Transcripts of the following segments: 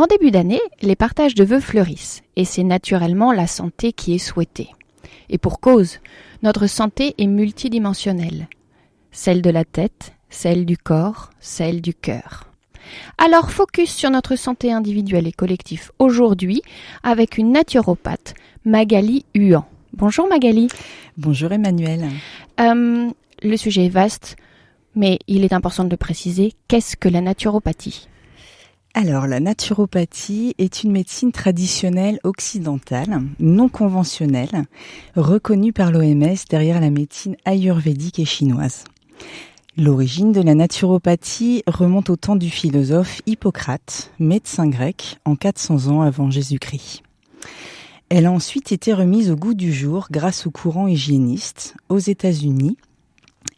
En début d'année, les partages de vœux fleurissent et c'est naturellement la santé qui est souhaitée. Et pour cause, notre santé est multidimensionnelle. Celle de la tête, celle du corps, celle du cœur. Alors focus sur notre santé individuelle et collective aujourd'hui avec une naturopathe, Magali Huan. Bonjour Magali. Bonjour Emmanuel. Le sujet est vaste, mais il est important de le préciser. Qu'est-ce que la naturopathie ? Alors, la naturopathie est une médecine traditionnelle occidentale, non conventionnelle, reconnue par l'OMS derrière la médecine ayurvédique et chinoise. L'origine de la naturopathie remonte au temps du philosophe Hippocrate, médecin grec, en 400 ans avant Jésus-Christ. Elle a ensuite été remise au goût du jour grâce au courant hygiéniste aux États-Unis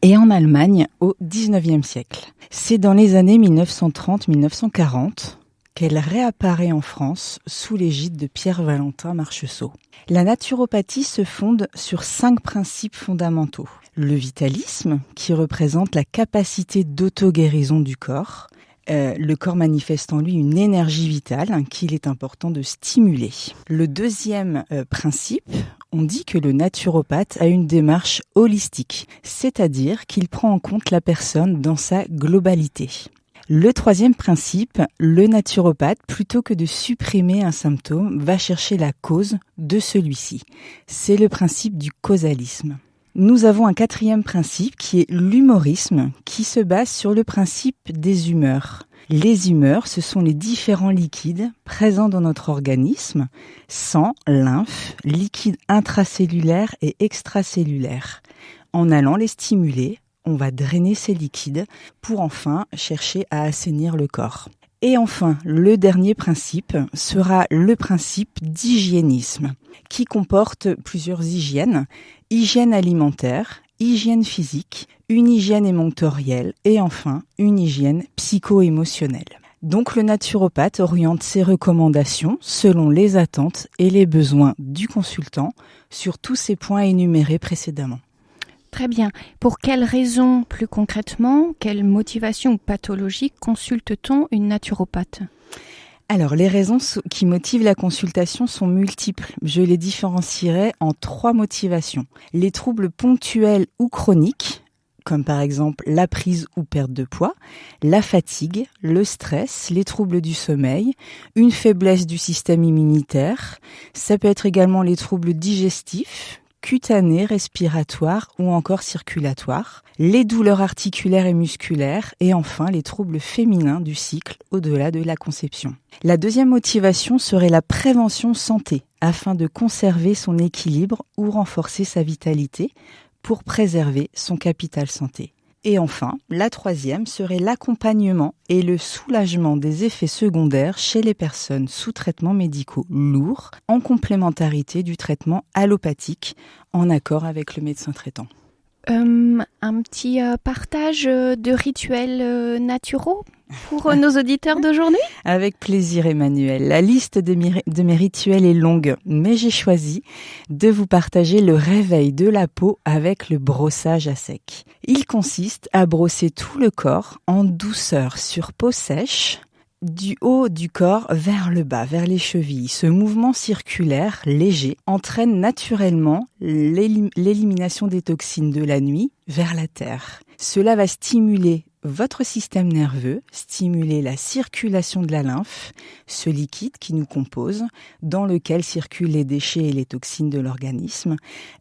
et en Allemagne au XIXe siècle. C'est dans les années 1930-1940 qu'elle réapparaît en France sous l'égide de Pierre-Valentin Marcheseau. La naturopathie se fonde sur 5 principes fondamentaux. Le vitalisme, qui représente la capacité d'auto-guérison du corps. Le corps manifeste en lui une énergie vitale qu'il est important de stimuler. Le deuxième principe, on dit que le naturopathe a une démarche holistique, c'est-à-dire qu'il prend en compte la personne dans sa globalité. Le troisième principe, le naturopathe, plutôt que de supprimer un symptôme, va chercher la cause de celui-ci. C'est le principe du causalisme. Nous avons un quatrième principe qui est l'humorisme, qui se base sur le principe des humeurs. Les humeurs, ce sont les différents liquides présents dans notre organisme, sang, lymphe, liquides intracellulaires et extracellulaires. En allant les stimuler, on va drainer ces liquides pour enfin chercher à assainir le corps. Et enfin, le dernier principe sera le principe d'hygiénisme, qui comporte plusieurs hygiènes. Hygiène alimentaire, hygiène physique, une hygiène émonctorielle et enfin une hygiène psycho-émotionnelle. Donc le naturopathe oriente ses recommandations selon les attentes et les besoins du consultant sur tous ces points énumérés précédemment. Très bien. Pour quelles raisons, plus concrètement, quelles motivations ou pathologies consulte-t-on une naturopathe ? Alors, les raisons qui motivent la consultation sont multiples. Je les différencierai en 3 motivations. Les troubles ponctuels ou chroniques, comme par exemple la prise ou perte de poids, la fatigue, le stress, les troubles du sommeil, une faiblesse du système immunitaire. Ça peut être également les troubles digestifs, cutanés, respiratoires ou encore circulatoires, les douleurs articulaires et musculaires et enfin les troubles féminins du cycle au-delà de la conception. La deuxième motivation serait la prévention santé afin de conserver son équilibre ou renforcer sa vitalité pour préserver son capital santé. Et enfin, la troisième serait l'accompagnement et le soulagement des effets secondaires chez les personnes sous traitements médicaux lourds, en complémentarité du traitement allopathique, en accord avec le médecin traitant. Un petit partage de rituels naturaux pour nos auditeurs d'aujourd'hui ? Avec plaisir Emmanuel. La liste de mes rituels est longue, mais j'ai choisi de vous partager le réveil de la peau avec le brossage à sec. Il consiste à brosser tout le corps en douceur sur peau sèche, du haut du corps vers le bas, vers les chevilles. Ce mouvement circulaire léger entraîne naturellement l'élimination des toxines de la nuit vers la terre. Cela va stimuler votre système nerveux, stimuler la circulation de la lymphe, ce liquide qui nous compose, dans lequel circulent les déchets et les toxines de l'organisme.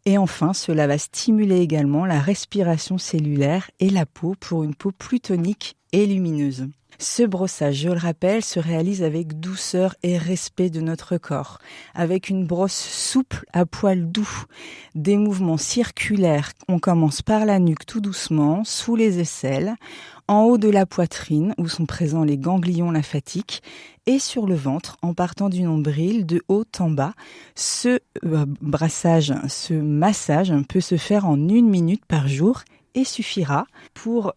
Et enfin, cela va stimuler également la respiration cellulaire et la peau pour une peau plus tonique et lumineuse. Ce brossage, je le rappelle, se réalise avec douceur et respect de notre corps, avec une brosse souple à poil doux, des mouvements circulaires. On commence par la nuque tout doucement, sous les aisselles, en haut de la poitrine où sont présents les ganglions lymphatiques et sur le ventre en partant du nombril de haut en bas. Ce massage peut se faire en 1 minute par jour et suffira pour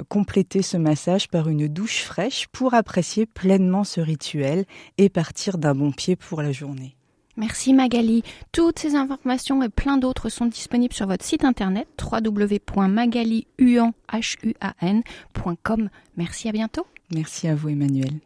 compléter ce massage par une douche fraîche pour apprécier pleinement ce rituel et partir d'un bon pied pour la journée. Merci Magali. Toutes ces informations et plein d'autres sont disponibles sur votre site internet www.magalihuan.com. Merci, à bientôt. Merci à vous Emmanuel.